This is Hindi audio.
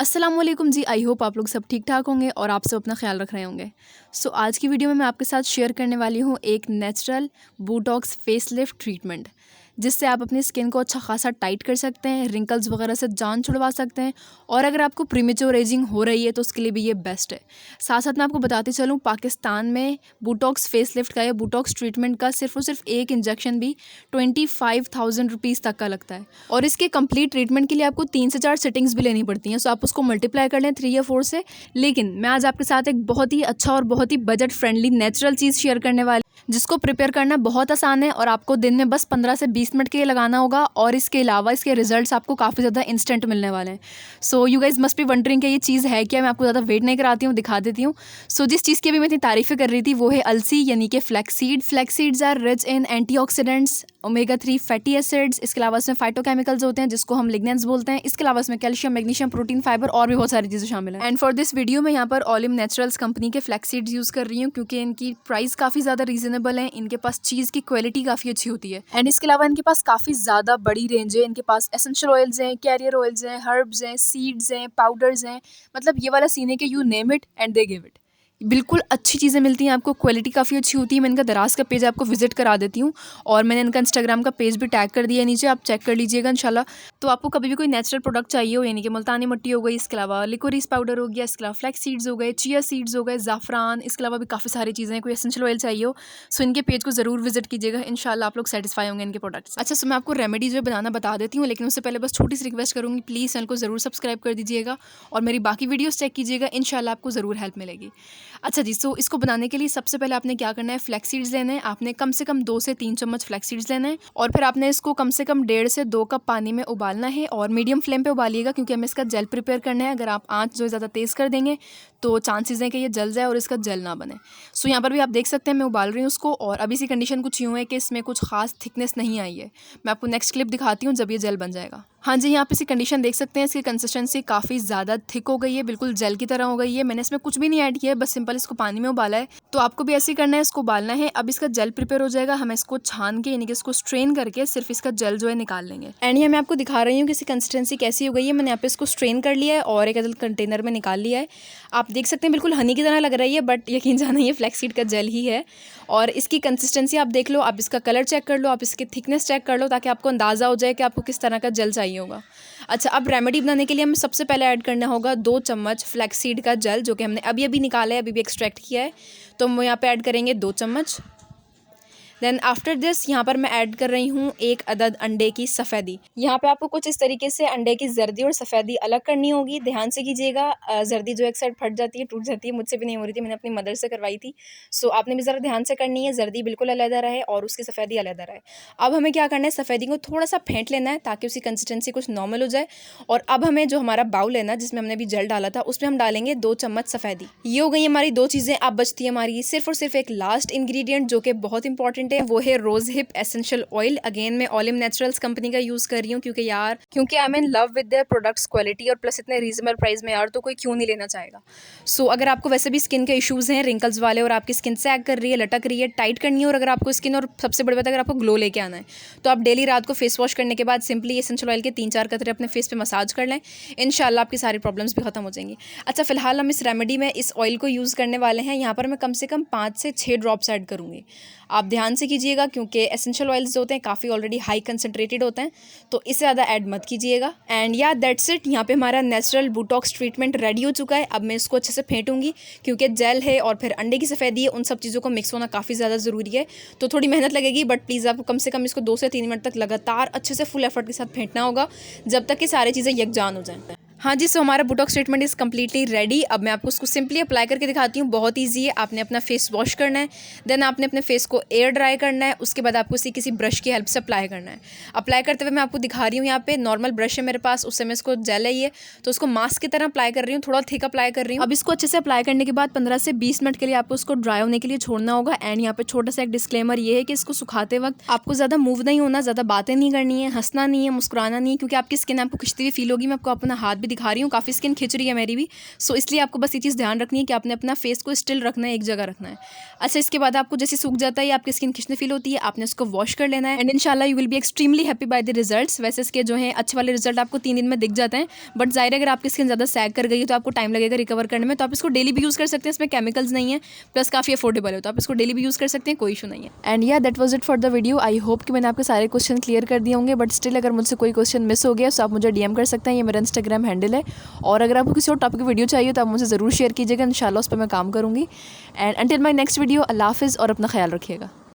अस्सलाम वालेकुम जी। आई होप आप लोग सब ठीक ठाक होंगे और आप सब अपना ख्याल रख रहे होंगे। आज की वीडियो में मैं आपके साथ शेयर करने वाली हूँ एक नेचुरल बोटॉक्स फेसलिफ्ट ट्रीटमेंट, जिससे आप अपनी स्किन को अच्छा खासा टाइट कर सकते हैं, रिंकल्स वगैरह से जान छुड़वा सकते हैं। और अगर आपको प्रीमेच्योर एजिंग हो रही है तो उसके लिए भी ये बेस्ट है। साथ साथ मैं आपको बताती चलूँ, पाकिस्तान में बोटॉक्स फेसलिफ्ट का या बोटॉक्स ट्रीटमेंट का सिर्फ और सिर्फ एक इंजेक्शन भी 25,000 रुपीज़ तक का लगता है। और इसके कंप्लीट ट्रीटमेंट के लिए आपको 3 से 4 सिटिंग्स भी लेनी पड़ती हैं। सो आप उसको मल्टीप्लाई कर लें 3 या 4 से। लेकिन मैं आज आपके साथ एक बहुत ही अच्छा और बहुत ही बजट फ्रेंडली नेचुरल चीज़ शेयर करने वाली, जिसको प्रिपेयर करना बहुत आसान है और आपको दिन में बस 15 से 20 मिनट के लिए लगाना होगा। और इसके अलावा इसके रिजल्ट्स आपको काफ़ी ज़्यादा इंस्टेंट मिलने वाले हैं। So you guys must be wondering कि ये चीज़ है क्या। मैं आपको ज़्यादा वेट नहीं कराती हूँ, दिखा देती हूँ। जिस चीज़ की अभी मैं इतनी तारीफ़ें कर रही थी वो है अलसी, यानी कि flaxseed. Flaxseeds are rich in antioxidants, omega 3 fatty acids. इसके अलावा इसमें फाइटोकेमिकल्स होते हैं जिसको हम लिग्नेंट्स बोलते हैं। इसके अलावा इसमें कैल्शियम, मैग्नीशियम, प्रोटीन, फाइबर और भी बहुत सारी चीज़ें शामिल हैं। एंड फॉर दिस वीडियो मैं यहाँ पर ऑलिम नेचुरल्स कंपनी के फ्लैक्सीड्स यूज़ कर रही हूँ, क्योंकि इनकी प्राइस काफ़ी ज़्यादा रीजनेबल है। इनके पास चीज़ की क्वालिटी काफ़ी अच्छी होती है। एंड इसके अलावा इनके पास काफ़ी ज़्यादा बड़ी रेंज है। इनके पास एसेंशियल ऑयल्स हैं, कैरियर ऑयल्स हैं, हर्ब्स हैं, सीड्स हैं, पाउडर्स हैं। मतलब ये वाला सीन है कि you name it and they give it. बिल्कुल अच्छी चीज़ें मिलती हैं आपको, क्वालिटी काफ़ी अच्छी होती है। मैं इनका दराज का पेज आपको विजिट करा देती हूँ और मैंने इनका इंस्टाग्राम का पेज भी टैग कर दिया है नीचे, आप चेक कर लीजिएगा इंशाल्लाह। तो आपको कभी भी कोई नेचुरल प्रोडक्ट चाहिए हो, यानी कि मुल्तानी मिट्टी हो गई, इसके अलावा लिकोरिस पाउडर हो गया, इसके अलावा फ्लैक्स सीड्स हो गए, चिया सीड्स हो गए, ज़ाफ़रान, इसके अलावा भी काफ़ी सारी चीज़ें हैं, कोई एसेंशियल ऑयल चाहिए हो इनके पेज को ज़रूर विजिट कीजिएगा। इंशाल्लाह आप लोग सेटिस्फाई होंगे इनके प्रोडक्ट्स। अच्छा, मैं आपको रेमेडी जो है बनाना बता देती हूँ, लेकिन उससे पहले बस छोटी सी रिक्वेस्ट करूँगी, प्लीज़ चैनल को ज़रूर सब्सक्राइब कर दीजिएगा और मेरी बाकी वीडियोज़ चेक कीजिएगा। इंशाल्लाह आपको ज़रूर हेल्प मिलेगी। अच्छा जी, इसको बनाने के लिए सबसे पहले आपने क्या करना है, फ्लैक्स सीड्स लेने हैं। आपने कम से कम 2 से 3 चम्मच फ्लैक्स सीड्स लेना है और फिर आपने इसको कम से कम 1.5 से 2 कप पानी में उबालना है और मीडियम फ्लेम पे उबालिएगा, क्योंकि हमें इसका जेल प्रिपेयर करना है। अगर आप आंच जो ज़्यादा तेज़ कर देंगे तो चांसेस हैं कि ये जल जाए और इसका जेल ना बने। यहाँ पर भी आप देख सकते हैं मैं उबाल रही हूँ उसको, और अभी सी कंडीशन कुछ यूँ है कि इसमें कुछ खास थिकनेस नहीं आई है। मैं आपको नेक्स्ट क्लिप दिखाती हूँ जब ये जेल बन जाएगा। हाँ जी, यहाँ पे इसी कंडीशन देख सकते हैं, इसकी कंसिस्टेंसी काफ़ी ज़्यादा थिक हो गई है, बिल्कुल जेल की तरह हो गई है। मैंने इसमें कुछ भी नहीं ऐड किया है, बस सिंपल इसको पानी में उबाला है। तो आपको भी ऐसे ही करना है, इसको उबालना है। अब इसका जेल प्रिपेयर हो जाएगा, हम इसको छान के, यानी कि इसको स्ट्रेन करके सिर्फ इसका जेल जो है निकाल लेंगे। एंड ये मैं आपको दिखा रही हूँ कि इसकी कंसिस्टेंसी कैसी हो गई है। मैंने यहाँ पे इसको स्ट्रेन कर लिया है और एक अदल कंटेनर में निकाल लिया है। आप देख सकते हैं बिल्कुल हनी की तरह लग रही है, बट यकीन जानिए ये फ्लैक्सीड का जेल ही है। और इसकी कंसिस्टेंसी आप देख लो, आप इसका कलर चेक कर लो, आप इसकी थिकनेस चेक कर लो, ताकि आपको अंदाज़ा हो जाए कि आपको किस तरह का जेल चाहिए होगा। अच्छा, अब रेमेडी बनाने के लिए हमें सबसे पहले ऐड करना होगा 2 चम्मच फ्लैक्सीड का जेल, जो कि हमने अभी अभी निकाला है, अभी भी एक्सट्रैक्ट किया है। तो हम यहाँ पे ऐड करेंगे 2 चम्मच। देन आफ्टर दिस यहाँ पर मैं ऐड कर रही हूँ 1 अदद अंडे की सफ़ेदी। यहाँ पे आपको कुछ इस तरीके से अंडे की जर्दी और सफ़ेदी अलग करनी होगी। ध्यान से कीजिएगा, जर्दी जो एक साइड फट जाती है, टूट जाती है, मुझसे भी नहीं हो रही थी, मैंने अपनी मदर से करवाई थी। आपने भी ज़रा ध्यान से करनी है, जर्दी बिल्कुल अलहदा रहे और उसकी सफ़ेदी अलहदा रहे। अब हमें क्या करना है, सफ़ेदी को थोड़ा सा फेंट लेना है ताकि उसकी कंसिस्टेंसी कुछ नॉर्मल हो जाए। और अब हमें जो हमारा बाउल है ना, जिसमें हमने अभी जेल डाला था, उसमें हम डालेंगे 2 चम्मच सफ़ेदी। ये हो गई हमारी 2 चीज़ें। अब बचती है हमारी सिर्फ और सिर्फ एक लास्ट इंग्रेडिएंट, जो कि बहुत इंपॉर्टेंट है, वो है rose hip essential oil. Again मैं ऑलिम नेचुरल्स कंपनी का यूज़ कर रही हूँ, क्योंकि I am in love with their products quality, और प्लस इतने रीजनेबल प्राइस में, यार तो कोई क्यों नहीं लेना चाहेगा। अगर आपको वैसे भी स्किन के इश्यूज़ हैं, रिंकल्स वाले, और आपकी स्किन सैग कर रही है, लटक रही है, टाइट करनी है, और अगर आपको स्किन, और सबसे बड़ी बात अगर आपको ग्लो लेके आना है, तो आप डेली रात को फेस वॉश करने के बाद सिंपली एसेंशियल ऑयल के 3-4 कतरे अपने फेस पे मसाज कर लें। इंशाल्लाह आपकी सारी प्रॉब्लम्स भी खत्म हो जाएंगी। अच्छा, फिलहाल हम इस रेमेडी में इस ऑयल को यूज़ करने वाले हैं। यहाँ पर मैं कम से कम 5 से 6 ड्रॉप्स ऐड करूँगी। आप ध्यान से कीजिएगा, क्योंकि एसेंशियल ऑयल्स जो होते हैं काफ़ी ऑलरेडी हाई कंसनट्रेटेड होते हैं, तो इससे ज़्यादा ऐड मत कीजिएगा। एंड या दैट्स इट, यहाँ पे हमारा नेचुरल बोटॉक्स ट्रीटमेंट रेडी हो चुका है। अब मैं इसको अच्छे से फेंटूंगी, क्योंकि जेल है और फिर अंडे की सफ़ेदी है, उन सब चीज़ों को मिक्स होना काफ़ी ज़्यादा ज़रूरी है। तो थोड़ी मेहनत लगेगी, बट प्लीज़ आपको कम से कम इसको 2 से 3 मिनट तक लगातार अच्छे से फुल एफर्ट के साथ फेंटना होगा, जब तक कि सारी चीज़ें यकजान हो जाएँ। हाँ जी, हमारा Botox treatment is completely ready. अब मैं आपको उसको सिंपली अप्लाई करके दिखाती हूँ। बहुत ईजी है। आपने अपना फेस वॉश करना है, देन आपने अपने फेस को एयर ड्राई करना है, उसके बाद आपको इसे किसी ब्रश की हेल्प से अप्लाई करना है। अप्लाई करते हुए मैं आपको दिखा रही हूँ, यहाँ पे नॉर्मल ब्रश है मेरे पास, उससे मैं इसको जेल है ये, तो उसको मास्क की तरह अप्लाई कर रही हूँ, थोड़ा थिक अप्लाई कर रही हूँ। अब इसको अच्छे से अप्लाई करने के बाद 15 से 20 मिनट के लिए आपको उसको ड्राई होने के लिए छोड़ना होगा। एंड यहाँ पे छोटा सा एक डिस्क्लेमर ये है कि इसको सुखाते वक्त आपको ज़्यादा मूव नहीं होना, ज़्यादा बातें नहीं करनी है, हंसना नहीं है, मुस्कुराना नहीं है, क्योंकि आपकी स्किन आपको खिंचती हुई फील होगी। मैं आपको अपना हाथ भी दिखा रही हूँ, काफ़ी स्किन खिंच रही है मेरी भी। सो इसलिए आपको बस ये चीज़ ध्यान रखनी है कि आपने अपना फेस को स्टिल रखना है, एक जगह रखना है। अच्छा, इसके बाद आपको जैसे सूख जाता है या आपकी स्किन खिंचने फील होती है, आपने उसको वॉश कर लेना है एंड इंशाल्लाह you will be extremely happy by the results. वैसे इसके जो है अच्छे वाले रिजल्ट आपको 3 दिन में दिख जाते हैं, बट ज़ाहिर है अगर आपकी स्किन ज़्यादा सैग कर गई है तो आपको टाइम लगेगा रिकवर करने में। तो आप इसको डेली भी यूज़ कर सकते हैं, इसमें केमिकल्स नहीं है, प्लस काफ़ी अफोर्डेबल है, तो आप इसको डेली भी यूज़ कर सकते हैं, कोई इशू नहीं है। एंड या that was it for the video. I hope कि मैंने आपके सारे क्वेश्चन क्लियर कर दिए होंगे, बट स्टिल अगर मुझसे कोई क्वेश्चन मिस हो गया तो आप मुझे DM कर सकते हैं, ये मेरा इंस्टाग्राम हैंडल है। और अगर आपको किसी और टॉपिक की वीडियो चाहिए तो आप मुझे ज़रूर शेयर कीजिएगा, इंशाल्लाह उस पर मैं काम करूँगी। And until my next video, अल्लाह हाफिज़ और अपना ख्याल रखिएगा।